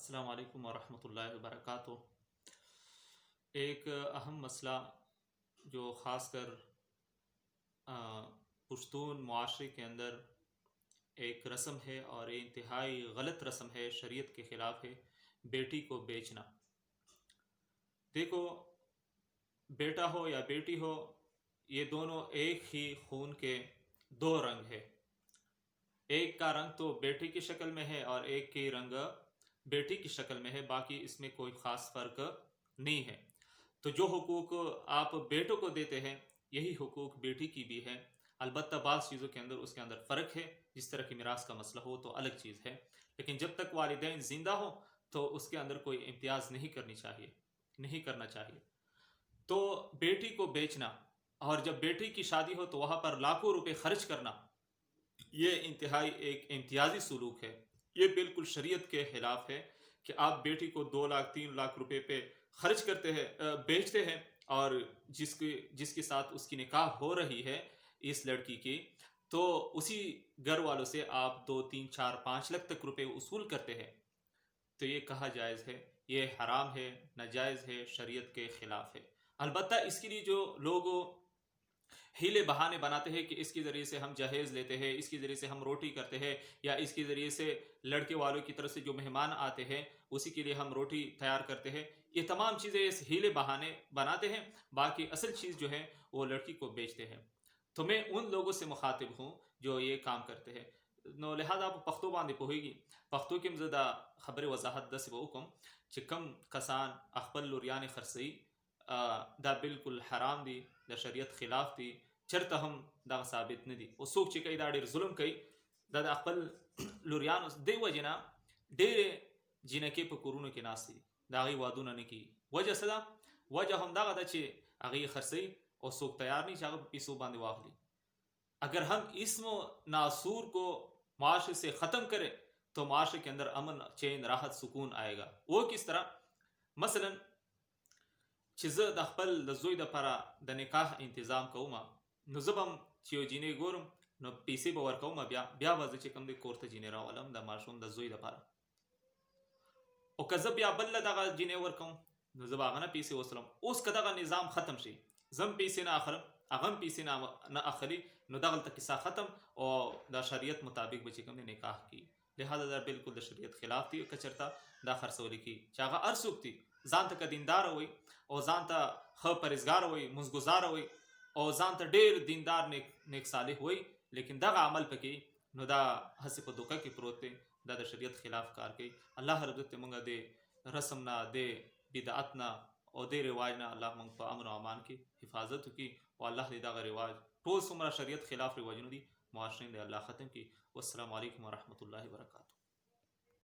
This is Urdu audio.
السلام علیکم ورحمۃ اللہ وبرکاتہ۔ ایک اہم مسئلہ جو خاص کر پشتون معاشرے کے اندر ایک رسم ہے اور یہ انتہائی غلط رسم ہے، شریعت کے خلاف ہے، بیٹی کو بیچنا۔ دیکھو، بیٹا ہو یا بیٹی ہو، یہ دونوں ایک ہی خون کے دو رنگ ہے۔ ایک کا رنگ تو بیٹی کی شکل میں ہے اور ایک کی رنگ بیٹی کی شکل میں ہے، باقی اس میں کوئی خاص فرق نہیں ہے۔ تو جو حقوق آپ بیٹوں کو دیتے ہیں یہی حقوق بیٹی کی بھی ہے، البتہ بعض چیزوں کے اندر اس کے اندر فرق ہے، جس طرح کی میراث کا مسئلہ ہو تو الگ چیز ہے، لیکن جب تک والدین زندہ ہوں تو اس کے اندر کوئی امتیاز نہیں کرنا چاہیے۔ تو بیٹی کو بیچنا اور جب بیٹی کی شادی ہو تو وہاں پر لاکھوں روپے خرچ کرنا، یہ انتہائی ایک امتیازی سلوک ہے۔ یہ بالکل شریعت کے خلاف ہے کہ آپ بیٹی کو 2 لاکھ 3 لاکھ روپے پہ خرچ کرتے ہیں، بیچتے ہیں، اور جس کے ساتھ اس کی نکاح ہو رہی ہے اس لڑکی کی، تو اسی گھر والوں سے آپ 2 3 4 5 لاکھ تک روپے وصول کرتے ہیں۔ تو یہ کہا جائز ہے، یہ حرام ہے، ناجائز ہے، شریعت کے خلاف ہے۔ البتہ اس کے لیے جو لوگ ہیلے بہانے بناتے ہیں کہ اس کے ذریعے سے ہم جہیز لیتے ہیں، اس کے ذریعے سے ہم روٹی کرتے ہیں، یا اس کے ذریعے سے لڑکے والوں کی طرف سے جو مہمان آتے ہیں اسی کے لیے ہم روٹی تیار کرتے ہیں، یہ تمام چیزیں اس ہیلے بہانے بناتے ہیں، باقی اصل چیز جو ہے وہ لڑکی کو بیچتے ہیں۔ تو میں ان لوگوں سے مخاطب ہوں جو یہ کام کرتے ہیں، نو لہذا آپ پختو باندې پوهیږي، پختو کې زه دا خبرې وضاحت داسې به وکم چې کم کسان خپل لوریانې خرڅوي دا بالکل حرام دي، د شریعت خلاف دي، چرته هم دا ثابت نه دي. او څوک چې کوي دا ډېر ظلم کوي، دا د خپل لوریانو دی وجې نه ډېرې جینکې په کورونو کې ناستې دي، د هغې وادونه نه کېږي. وجه څه ده؟ وجه همدغه ده چې هغې یې خرڅوي او څوک تیار نہیں چې هغه په پیسو باندې واخلي۔ اگر ہم اسم و ناسور کو معاشرے سے ختم کریں تو معاشرے کے اندر امن، چین، راحت، سکون آئے گا۔ وہ کس طرح؟ مثلا چې زه د خپل د زوی دپاره د نکاح انتظام کوم، نو زه به هم چې یو جینۍ ګورم نو پیسې به ورکوم، بیا به زه چې کوم دی کور ته جینۍ راولم د ماشوم د زوی دپاره. او که زه بیا بل له دغه جینۍ ورکوم نو زه به هغه نه پیسې وصلم. اوس که دغه نظام ختم شي، زه هم پیسې نه اخلم، هغه هم پیسې نه اخلي، نو دغلته کیسه ختم او دا شریعت مطابق به چې کوم دی نکاح کیږي. لہذا دا بالکل د شریعت خلاف دی که چېرته دا خرڅولی کیږي، چې هغه هر څوک دي ځان ته که دینداره وي او ځان ته ښه پرهیزګاره وي، مونځګزاره وي او ځان ته ډېر دیندار نیک صالح وي، لیکن دغه عمل پکې نو دا هسې په دوکه کې پروت دی، دا د شریعت خلاف کار کوي. الله رب عزت موږ د رسم نه، د بدعت نه او د رواج نه الله موږ په امن او امان کې حفاظت وکړي، او الله دې دغه رواج ټول څومره شریعت خلاف رواجونه دي معاشرې د الله ختم کړي. والسلام علیکم ورحمۃ اللہ وبرکاتہ۔